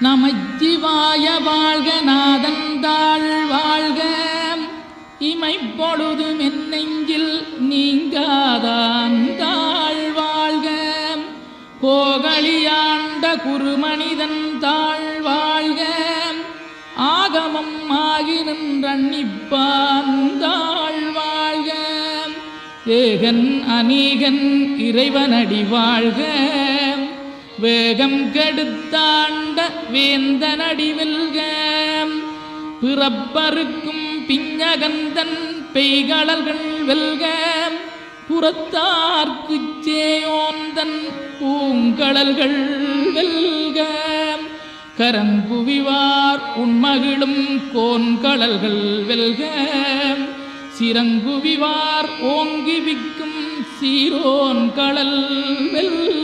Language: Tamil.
நமச்சிவாய வாழ்க நாதந்தாள் வாழ்க இமைப்பொழுதும் என் நெஞ்சில் நீங்காதாந்தாள் வாழ்க கோகலியாண்ட குருமனிதன் தாழ் வாழ்க ஆகமம் ஆகி நின்றன்னிப்பாந்தாள் வாழ்க ஏகன் அநீகன் இறைவனடி வாழ்க வேகம் கெடுத்தாண்ட வேந்தனடி வெல்க பிறப்பருக்கும் பிஞகந்தன் பெய்களல்கள் வெல்க புறத்தார்க்குச் சேயோந்தன் பூங்கடல்கள் வெல்க கரங்குவிவார் உண்மகிழும் கோன்கடல்கள் வெல்க சிறங்குவிவார் ஓங்கி விக்கும் சீரோன் கடல் வெல்க.